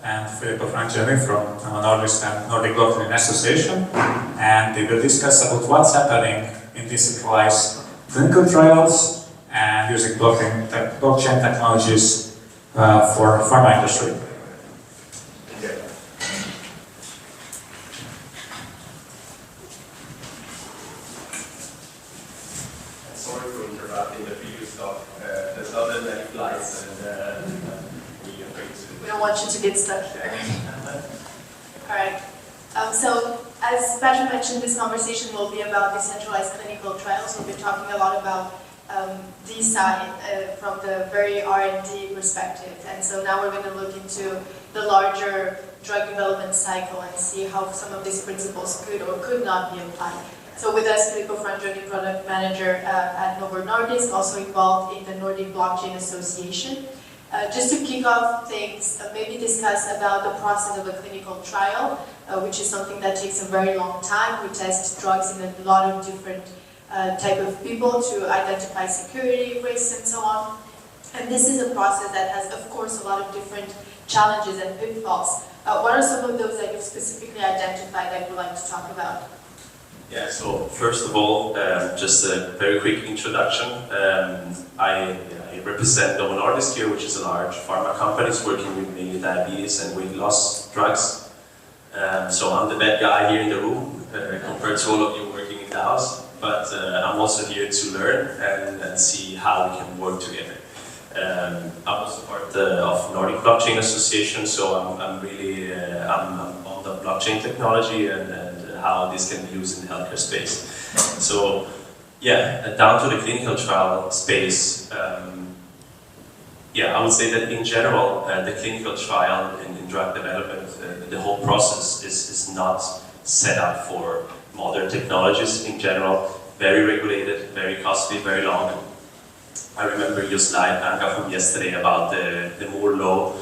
and Fillippo Frangioni from Nordisk and Nordic Blockchain Association, and we will discuss about what's happening in decentralized clinical trials and using blockchain technologies for pharma industry. Sorry for interrupting the previous talk. There's not that many flights, and we don't want you to get stuck here. Alright, so as Petre mentioned, this conversation will be about decentralized clinical trials. We'll be talking a lot about DeSci from the very R&D perspective. And so now we're going to look into the larger drug development cycle and see how some of these principles could or could not be applied. So with us, Fillippo Frangioni, product manager at Novo Nordisk, also involved in the Nordic Blockchain Association. Just to kick off things, maybe discuss about the process of a clinical trial, which is something that takes a very long time. We test drugs in a lot of different type of people to identify security risks and so on. And this is a process that has, of course, a lot of different challenges and pitfalls. What are some of those that you've specifically identified that you'd like to talk about? Yeah, so first of all, just a very quick introduction. I represent Novo Nordisk here, which is a large pharma company working with mainly diabetes and weight loss drugs. So I'm the bad guy here in the room, compared to all of you working in the house. But I'm also here to learn and see how we can work together. I'm also part of Nordic Blockchain Association, so I'm really I'm on the blockchain technology and how this can be used in the healthcare space. So yeah, down to the clinical trial space, I would say that in general, the clinical trial in drug development, the whole process is not set up for modern technologies in general. Very regulated, very costly, very long. I remember your slide, Anca, from yesterday about the Moore law.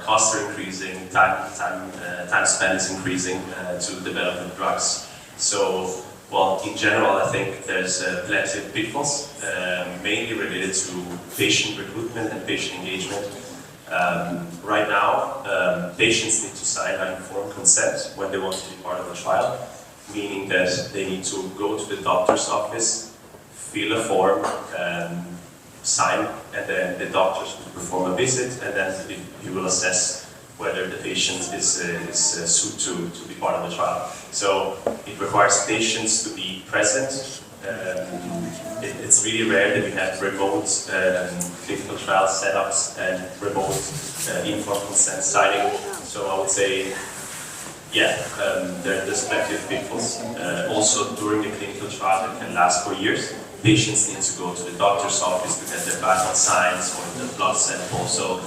Costs are increasing, time span is increasing to develop drugs. So, well, in general, I think there's plenty of pitfalls, mainly related to patient recruitment and patient engagement. Right now, patients need to sign an informed consent when they want to be part of a trial, meaning that they need to go to the doctor's office, fill a form, sign, and then the doctors will perform a visit, and then he will assess whether the patient is suited to be part of the trial. So it requires patients to be present. It's really rare that we have remote clinical trial setups and remote informed consent signing. So I would say, yeah, there's plenty of pitfalls. Also, during the clinical trial, it can last for years. Patients need to go to the doctor's office to get their vital signs or the blood sample. So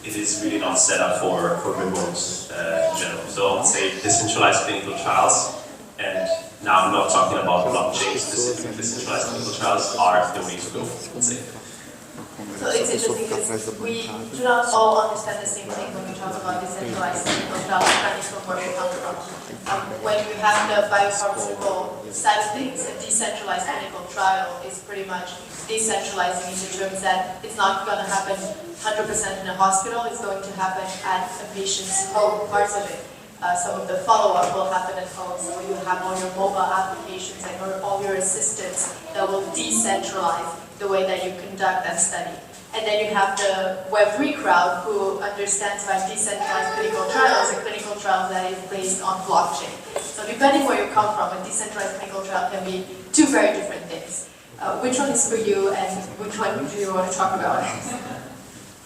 it is really not set up for remote in general. So I would say decentralized clinical trials, and now I'm not talking about blockchain specific decentralized clinical trials, are the way to go, let's say. So it's interesting because we do not all understand the same thing when we talk about decentralized clinical trials, depending on where we come from. When we have the biopharmaceutical side of things, a decentralized clinical trial is pretty much decentralizing in the terms that it's not going to happen 100% in a hospital, it's going to happen at a patient's home, parts of it. Some of the follow-up will happen at home, so you have all your mobile applications and all your assistants that will decentralize the way that you conduct that study. And then you have the Web3 crowd who understands by decentralized clinical trials, a clinical trial that is based on blockchain. So depending where you come from, a decentralized clinical trial can be two very different things. Which one is for you, and which one do you want to talk about?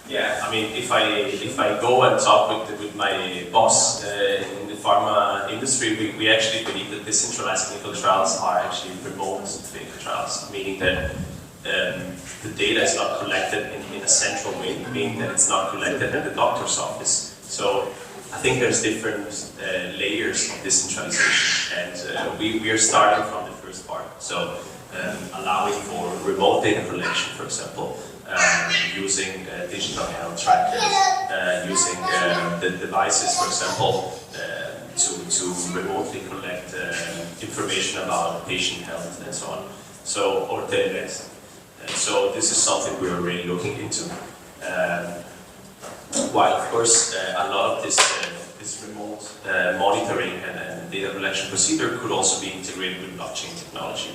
Yeah, I mean, if I go and talk with my boss in the pharma industry, we actually believe that decentralized clinical trials are actually remote clinical trials, meaning that the data is not collected in a central way, meaning that it's not collected at the doctor's office. So I think there's different layers of decentralization, and we are starting from the first part. So allowing for remote data collection, for example, using digital health trackers, using the devices, for example, to remotely collect information about patient health and so on. So, or telemedicine. So this is something we are really looking into. While of course a lot of this remote monitoring and data collection procedure could also be integrated with blockchain technology.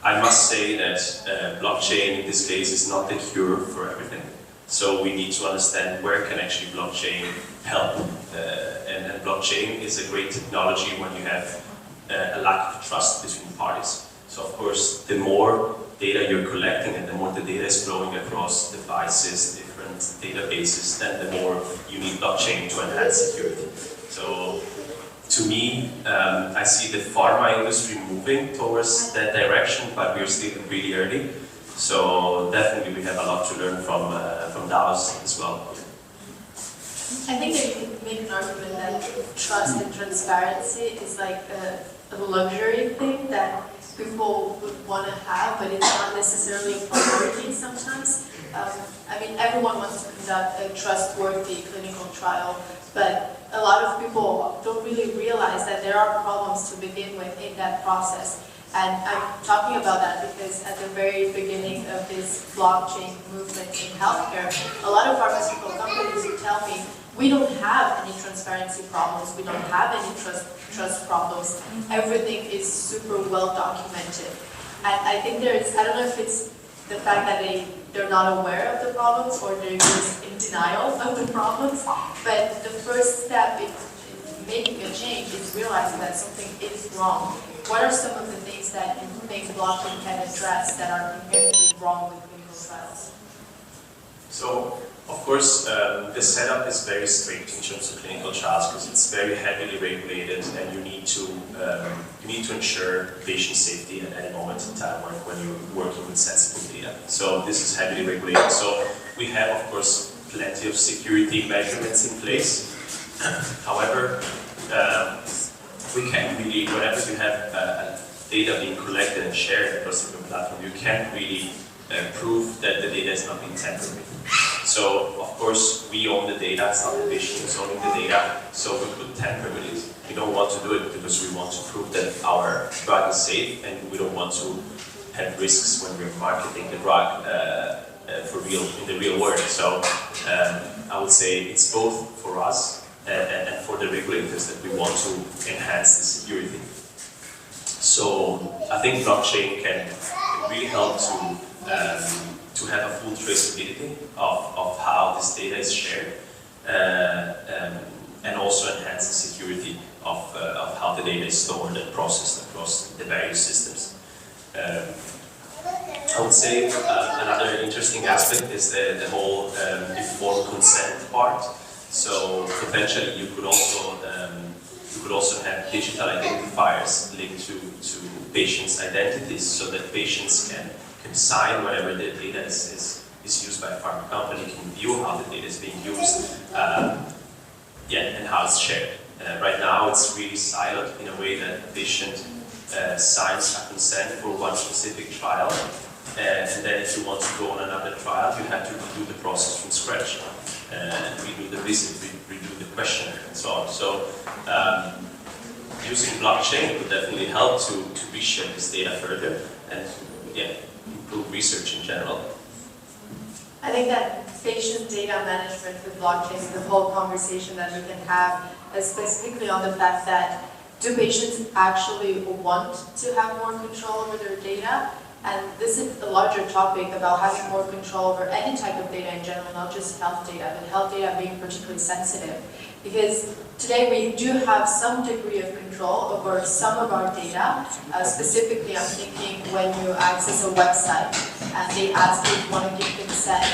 I must say that blockchain in this case is not the cure for everything. So we need to understand where can actually blockchain help. And blockchain is a great technology when you have a lack of trust between parties. So of course, the more data you're collecting and the more the data is flowing across devices, different databases, then the more you need blockchain to enhance security. So to me, I see the pharma industry moving towards that direction, but we're still really early. So definitely we have a lot to learn from DAOs as well. I think that you can make an argument that trust and transparency is like a luxury thing that people would want to have, but it's not necessarily a priority sometimes. I mean, everyone wants to conduct a trustworthy clinical trial, but a lot of people don't really realize that there are problems to begin with in that process. And I'm talking about that because at the very beginning of this blockchain movement in healthcare, a lot of pharmaceutical companies would tell me, we don't have any transparency problems, we don't have any trust problems, everything is super well documented. And I think I don't know if it's the fact that they're not aware of the problems or they're just in denial of the problems, but the first step in making a change is realizing that something is wrong. What are some of the things that you think blockchain can address that are inherently wrong with clinical trials? So, of course, the setup is very strict in terms of clinical trials because it's very heavily regulated, and you need to ensure patient safety at any moment in time when you're working with sensitive data. So this is heavily regulated. So we have, of course, plenty of security measurements in place. However, we can't really, whenever you have data being collected and shared across the platform, you can't really prove that the data is not being tampered with. So, of course, we own the data, it's not the patient who's owning the data, so we could tamper with it. We don't want to do it because we want to prove that our drug is safe, and we don't want to have risks when we're marketing the drug in the real world. So, I would say it's both for us and for the regulators that we want to enhance the security. So I think blockchain can really help to have a full traceability of how this data is shared, and also enhance the security of how the data is stored and processed across the various systems. I would say another interesting aspect is the whole informed consent part. So potentially you could also have digital identifiers linked to patients' identities, so that patients can sign whenever the data is used by a pharma company, can view how the data is being used, and how it's shared. Right now it's really siloed in a way that the patient signs a consent for one specific trial, and then if you want to go on another trial, you have to redo the process from scratch. And redo the visit, redo the questionnaire, and so on. So using blockchain would definitely help to reshape this data further and improve research in general. I think that patient data management with blockchain is the whole conversation that we can have, specifically on the fact that do patients actually want to have more control over their data? And this is a larger topic about having more control over any type of data in general, not just health data, but health data being particularly sensitive. Because today we do have some degree of control over some of our data. Specifically, I'm thinking when you access a website and they ask you if you want to give consent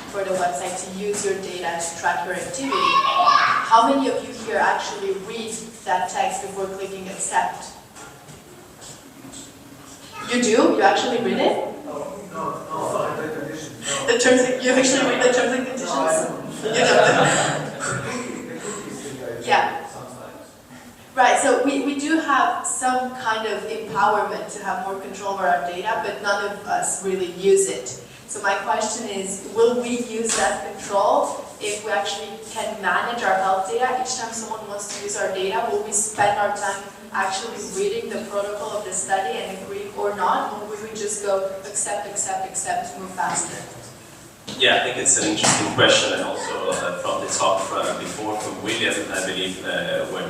for the website to use your data to track your activity. How many of you here actually read that text before clicking accept? You do? You actually read it? No, the conditions. The terms, you actually read the terms and conditions? You don't. Yeah. Right, so we do have some kind of empowerment to have more control over our data, but none of us really use it. So my question is, will we use that control if we actually can manage our health data? Each time someone wants to use our data, will we spend our time actually reading the protocol of the study and agree or not, or will we just go accept, accept, accept to move faster? Yeah, I think it's an interesting question, and also from the talk before from William, I believe, when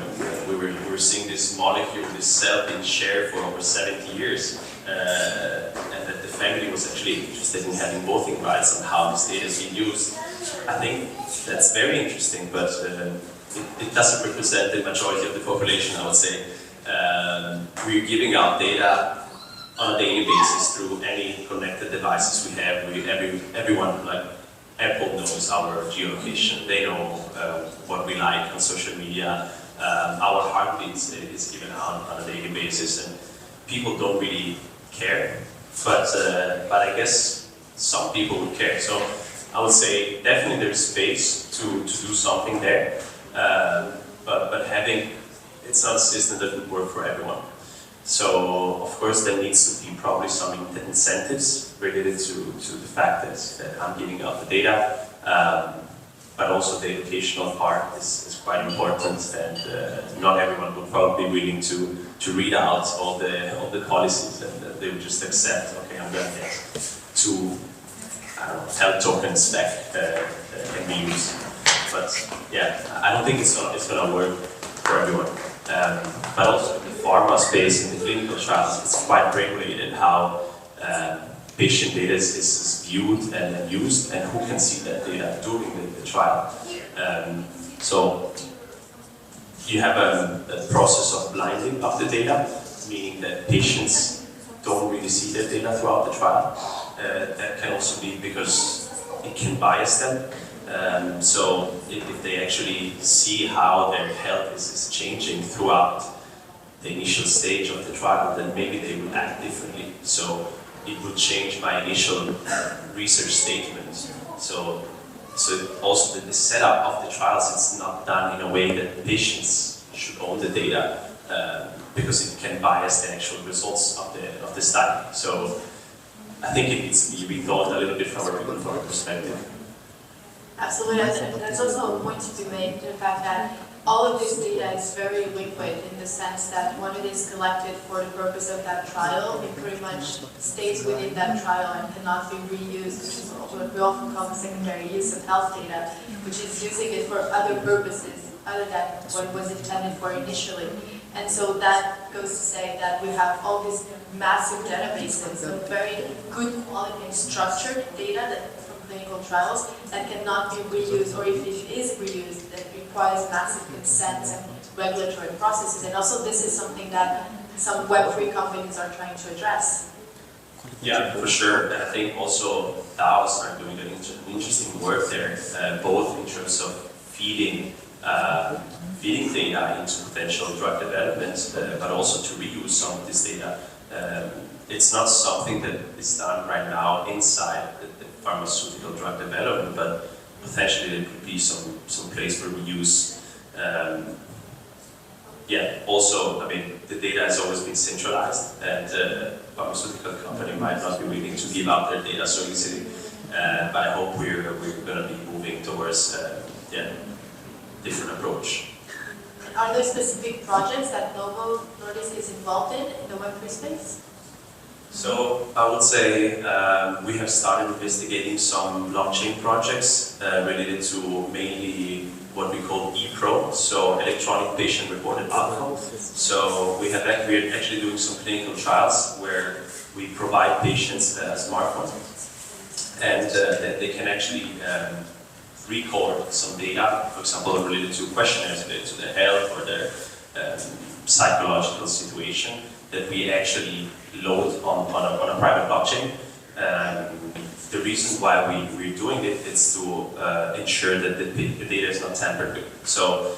we were seeing this molecule, this cell being shared for over 70 years, and that the family was actually interested in having voting rights on how this data is being used. I think that's very interesting, but it doesn't represent the majority of the population, I would say. We're giving out data on a daily basis through any connected devices we have. Everyone, like Apple, knows our geolocation. They know what we like on social media. Our heartbeat is given out on a daily basis, and people don't really care. But I guess some people would care. So I would say definitely there's space to do something there. But having, it's not a system that would work for everyone. So, of course, there needs to be probably some incentives related to the fact that I'm giving out the data, but also the educational part is quite important, and not everyone will probably be willing to read out all the policies, and they would just accept, okay, I'm going to get 2, I don't know, 10 tokens back that can be used. But yeah, I don't think it's gonna work for everyone. But also in the pharma space, in the clinical trials, it's quite regulated how patient data is viewed and used, and who can see that data during the trial. So you have a process of blinding of the data, meaning that patients don't really see their data throughout the trial. That can also be because it can bias them. So if they actually see how their health is changing throughout the initial stage of the trial, then maybe they would act differently. So it would change my initial research statement. So also the setup of the trials is not done in a way that patients should own the data, because it can bias the actual results of the study. So I think it needs to be rethought a little bit from a regulatory perspective. Absolutely, and that's also a point to be made, the fact that all of this data is very liquid in the sense that when it is collected for the purpose of that trial, it pretty much stays within that trial and cannot be reused, which is what we often call the secondary use of health data, which is using it for other purposes other than what it was intended for initially. And so that goes to say that we have all these massive databases of very good quality and structured data from clinical trials that cannot be reused, or if it is reused, that requires massive consent and regulatory processes. And also this is something that some Web3 companies are trying to address. Yeah, for sure. And I think also DAOs are doing an interesting work there, both in terms of feeding data into potential drug development, but also to reuse some of this data. It's not something that is done right now inside the pharmaceutical drug development, but potentially there could be some place for reuse. Also, I mean, the data has always been centralized, and pharmaceutical company might not be willing to give out their data so easily. But I hope we're going to be moving towards different approach. Are there specific projects that Novo Nordisk is involved in the Web3 space? So I would say we have started investigating some blockchain projects related to mainly what we call ePro, so electronic patient reported outcome. So we're actually doing some clinical trials where we provide patients a smartphone, and they can actually record some data, for example, related to questionnaires related to their health or their psychological situation, that we actually load on a private blockchain. The reason why we're doing it is to ensure that the data is not tampered with. So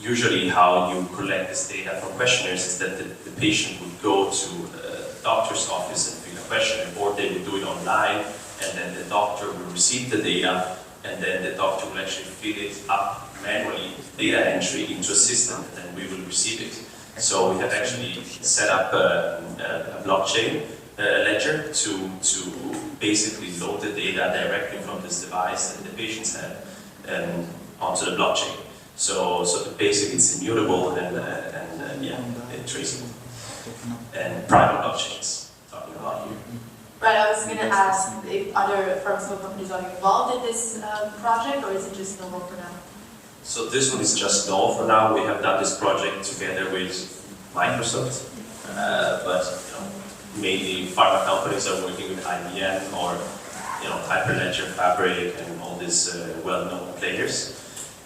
usually how you collect this data from questionnaires is that the patient would go to a doctor's office and fill a questionnaire, or they would do it online, and then the doctor will receive the data, and then the doctor will actually fill it up manually, data entry into a system, and then we will receive it. So we have actually set up a blockchain ledger to basically load the data directly from this device that the patients have onto the blockchain. So basically it's immutable and traceable. And private blockchains, talking about here. Right, I was going to ask if other pharmaceutical companies are involved in this project, or is it just Novo for now? So this one is just Novo for now. We have done this project together with Microsoft, but mainly pharma companies are working with IBM or Hyperledger, Fabric, and all these well-known players.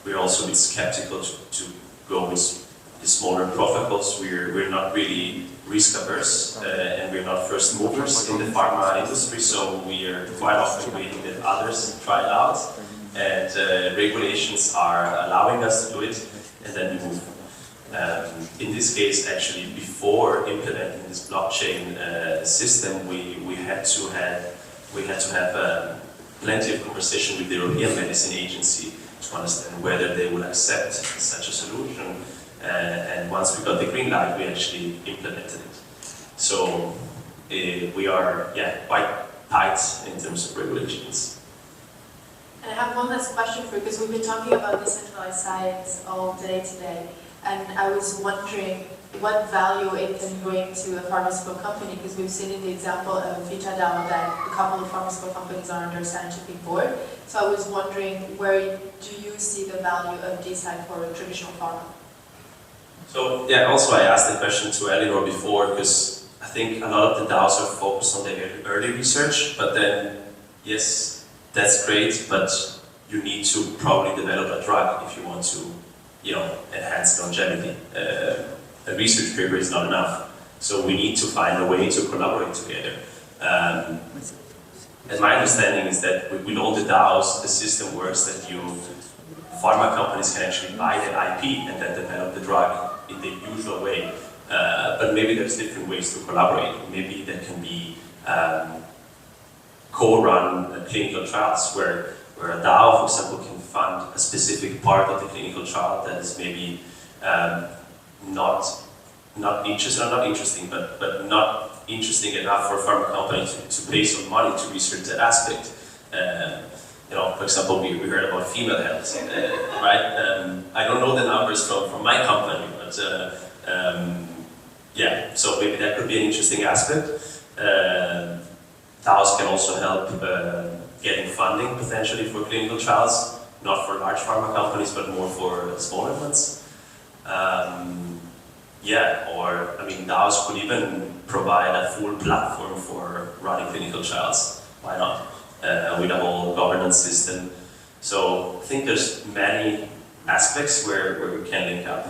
We're also a bit skeptical to go with the smaller protocols. We're not really risk averse, and we're not first movers in the pharma industry, so we are quite often waiting that others try it out, and regulations are allowing us to do it, and then we move. In this case, actually, before implementing this blockchain system, we had to have plenty of conversation with the European Medicine Agency to understand whether they would accept such a solution. And once we got the green light, we actually implemented it. So we are quite tight in terms of regulations. And I have one last question for you, because we've been talking about decentralized science all day today, and I was wondering what value it can bring to a pharmaceutical company, because we've seen in the example of Petre that a couple of pharmaceutical companies are under a scientific board. So I was wondering, where do you see the value of DeSci for traditional pharma? So also I asked the question to Elinor before, because I think a lot of the DAOs are focused on the early research, but then, yes, that's great, but you need to probably develop a drug if you want to, enhance longevity. A research paper is not enough, so we need to find a way to collaborate together. And my understanding is that with all the DAOs, the system works that pharma companies can actually buy the IP and then develop the drug in the usual way. But maybe there's different ways to collaborate. Maybe there can be co-run clinical trials where a DAO, for example, can fund a specific part of the clinical trial that is maybe not interesting enough for a pharma company to pay some money to research that aspect. For example, we heard about female health, right? I don't know the numbers from my company, but so maybe that could be an interesting aspect. DAOs can also help getting funding potentially for clinical trials, not for large pharma companies, but more for smaller ones. DAOs could even provide a full platform for running clinical trials. Why not? With a whole governance system. So I think there's many aspects where we can link up.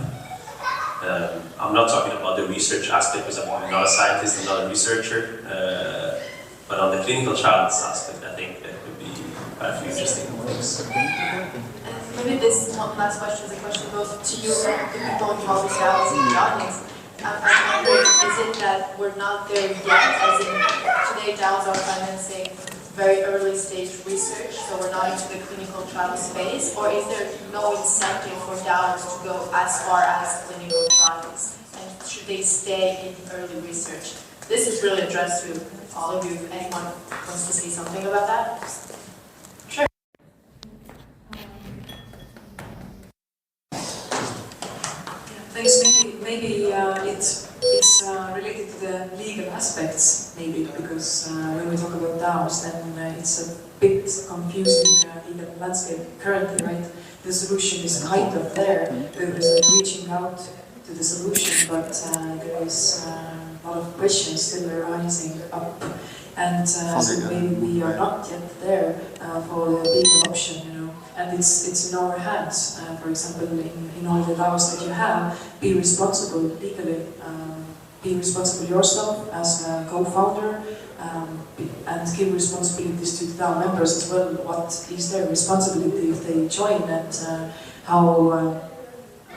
I'm not talking about the research aspect because I'm not a scientist, I'm not a researcher. But on the clinical trials aspect, I think there could be quite a few interesting things. Maybe this last question is a question both to you and the people involved with DAOs in the audience. I'm wondering, is it that we're not there yet, as in today DAOs are financing very early stage research, so we're not into the clinical trial space, or is there no incentive for DAOs to go as far as clinical trials? And should they stay in early research? This is really addressed to all of you. If anyone wants to say something about that? Sure. Thanks. Maybe it's related to the legal aspects, maybe, because when we talk about DAOs, then it's a bit confusing legal landscape currently, right? The solution is kind of there. There is reaching out to the solution, but there is a lot of questions still arising up, and so maybe we are not yet there for the legal option, and it's in our hands. For example, in all the DAOs that you have, be responsible legally. Be responsible yourself as a co-founder, and give responsibilities to the DAO members as well. What is their responsibility if they join, and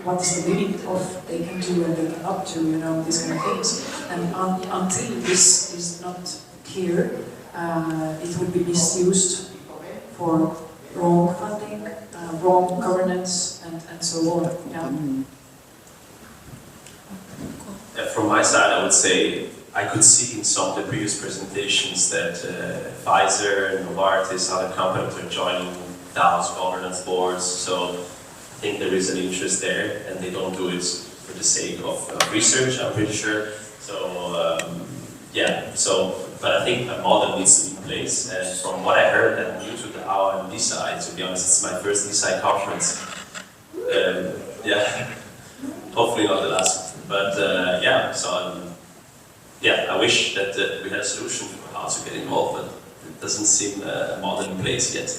what is the limit of they can do and they cannot do, these kind of things. And until this is not clear, it will be misused for wrong funding, wrong governance, and so on. From my side, I would say I could see in some of the previous presentations that Pfizer, Novartis, other companies are joining DAOs governance boards. So I think there is an interest there, and they don't do it for the sake of research, I'm pretty sure. So so but I think a model needs to be in place. And from what I heard, I'm new to the DAO and DeSci. To be honest, it's my first DeSci conference. Yeah, hopefully not the last. But yeah, so I wish that we had a solution for how to get involved, but it doesn't seem a model in place yet.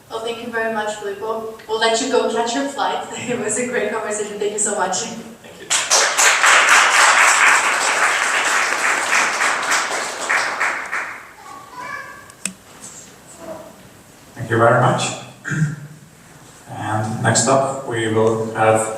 Well, thank you very much, Fillippo. We'll let you go catch your flight. It was a great conversation. Thank you so much. Thank you. Thank you very much. And next up, we will have